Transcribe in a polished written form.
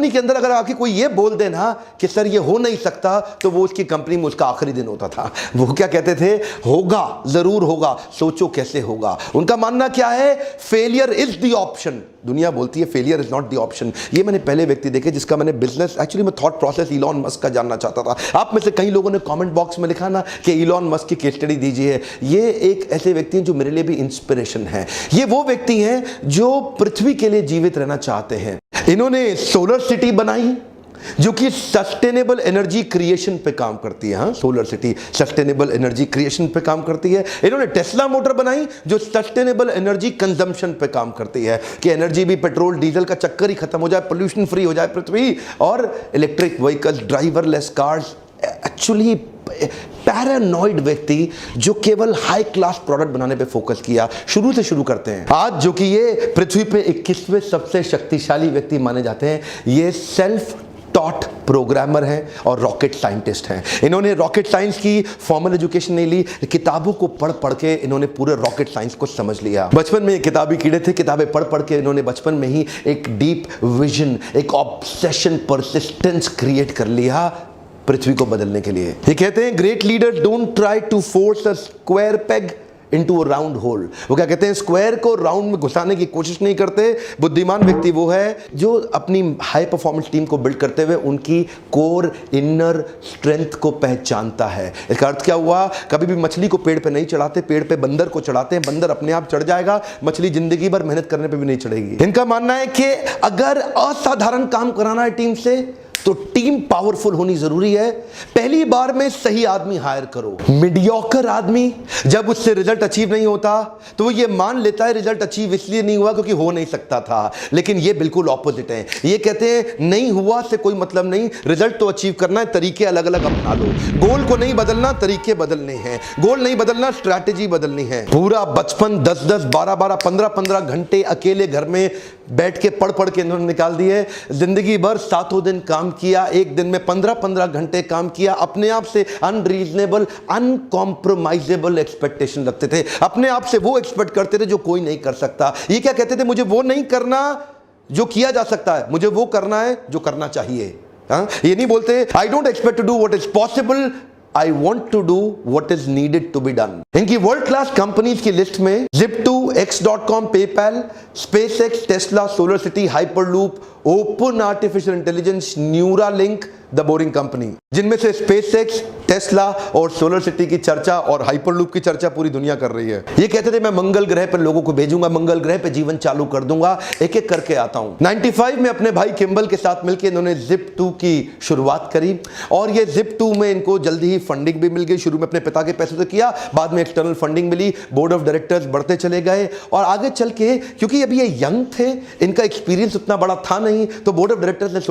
Company के अंदर अगर आके कोई ये बोल दे ना कि सर ये हो नहीं सकता, तो वो उसकी कंपनी में उसका आखिरी दिन होता था। वो क्या कहते थे? होगा, जरूर होगा, सोचो कैसे होगा। उनका मानना क्या है? Failure is the option. दुनिया बोलती है failure is not the option. ये मैंने पहले व्यक्ति देखे जिसका मैंने बिजनेस, एक्चुअली मैं थॉट प्रोसेस इलॉन मस्क का जानना चाहता था। आप में से कई लोगों ने कमेंट बॉक्स में लिखा ना कि इलॉन मस्क की केस स्टडी दीजिए। ये एक ऐसे व्यक्ति हैं जो मेरे लिए भी इंस्पिरेशन है। ये वो व्यक्ति हैं जो पृथ्वी के लिए जीवित रहना चाहते हैं। इन्होंने सोलर सिटी बनाई जो कि सस्टेनेबल एनर्जी क्रिएशन पे काम करती है। हाँ, solar city sustainable energy creation पे काम करती है। इन्होंने टेस्ला मोटर बनाई जो सस्टेनेबल एनर्जी कंजम्पशन पे काम करती है कि एनर्जी भी पेट्रोल डीजल का चक्कर ही खत्म हो जाए, पोल्यूशन फ्री हो जाए पृथ्वी, और electric vehicles, driverless cars. Actually paranoid व्यक्ति जो केवल हाई क्लास प्रोडक्ट बनाने पे फोकस किया। शुरू से शुरू करते हैं आज, जो कि ये पृथ्वी पे 21वें सबसे शक्तिशाली व्यक्ति माने जाते हैं। ये सेल्फ टॉट प्रोग्रामर हैं और रॉकेट साइंटिस्ट हैं। इन्होंने रॉकेट साइंस की फॉर्मल एजुकेशन नहीं ली, किताबों को पढ़ पढ़ के इन्होंने पूरे रॉकेट साइंस को समझ लिया। बचपन में ये किताबी कीड़े थे, किताबें पढ़ पढ़ के इन्होंने बचपन में ही एक डीप विजन, एक ऑब्सेशन, परसिस्टेंस क्रिएट कर लिया पृथ्वी को बदलने के लिए। ये कहते हैं great leader don't try to force a square peg into a round hole. वो क्या कहते हैं? स्क्वायर को राउंड में घुसाने की कोशिश नहीं करते। बुद्धिमान व्यक्ति वो है जो अपनी हाई परफॉर्मेंस टीम को बिल्ड करते हुए उनकी कोर इनर स्ट्रेंथ को पहचानता है। इसका अर्थ क्या हुआ? कभी भी मछली को पेड़ पे नहीं चढ़ाते, पेड़ पे बंदर को चढ़ाते हैं। बंदर अपने आप चढ़ जाएगा, मछली जिंदगी भर मेहनत करने पे भी नहीं चढ़ेगी। इनका मानना है कि अगर असाधारण काम कराना है टीम से तो टीम पावरफुल होनी जरूरी है। पहली बार में सही आदमी हायर करो। मीडियोकर आदमी जब उससे रिजल्ट अचीव नहीं होता तो वो ये मान लेता है रिजल्ट अचीव इसलिए नहीं हुआ क्योंकि हो नहीं सकता था। लेकिन ये बिल्कुल ऑपोजिट है। ये कहते हैं नहीं हुआ से कोई मतलब नहीं, रिजल्ट तो अचीव करना है, तरीके अलग अलग अपना लो। गोल को नहीं बदलना, तरीके बदलने हैं। गोल नहीं बदलना, स्ट्रैटेजी बदलनी है। पूरा बचपन 10-10, 12-12, 15-15 घंटे अकेले घर में बैठ के पढ़ पढ़ के इन्होंने निकाल दिए। जिंदगी भर 7 दिन काम किया, एक दिन में 15-15 घंटे काम किया। अपने आप से अनरीजनेबल, अनकॉम्प्रोमाइजेबल एक्सपेक्टेशन रखते थे। अपने आप से वो एक्सपेक्ट करते थे जो कोई नहीं कर सकता। ये क्या कहते थे? मुझे वो नहीं करना जो किया जा सकता है, मुझे वो करना है जो करना चाहिए। हाँ? ये नहीं बोलते I don't expect to do what is possible, I want to do what is needed to be done। इनकी वर्ल्ड क्लास कंपनीज की लिस्ट में Zip2, X.com, PayPal, SpaceX, Tesla, solar city, hyperloop, open artificial intelligence, Neuralink, the boring company, जिनमें से SpaceX, Tesla और solar city की चर्चा और hyperloop की चर्चा पूरी दुनिया कर रही है। ये कहते थे मैं मंगल ग्रह पर लोगों को भेजूंगा, मंगल ग्रह पे जीवन चालू कर दूंगा। एक एक करके आता हूं। 95 में अपने भाई किम्बल के साथ मिलकर इन्होंने Zip2 की शुरुआत करी और ये Zip2 में इनको जल्दी ही फंडिंग भी मिल गई। शुरू में अपने पिता के पैसे से किया, बाद में एक्सटर्नल फंडिंग मिली, बोर्ड ऑफ डायरेक्टर्स बढ़ते चले गए और आगे चल के क्योंकि अभी ये यंग थे, इनका एक्सपीरियंस उतना बड़ा था नहीं, तो बोर्ड ऑफ डायरेक्टर्स ने सोचा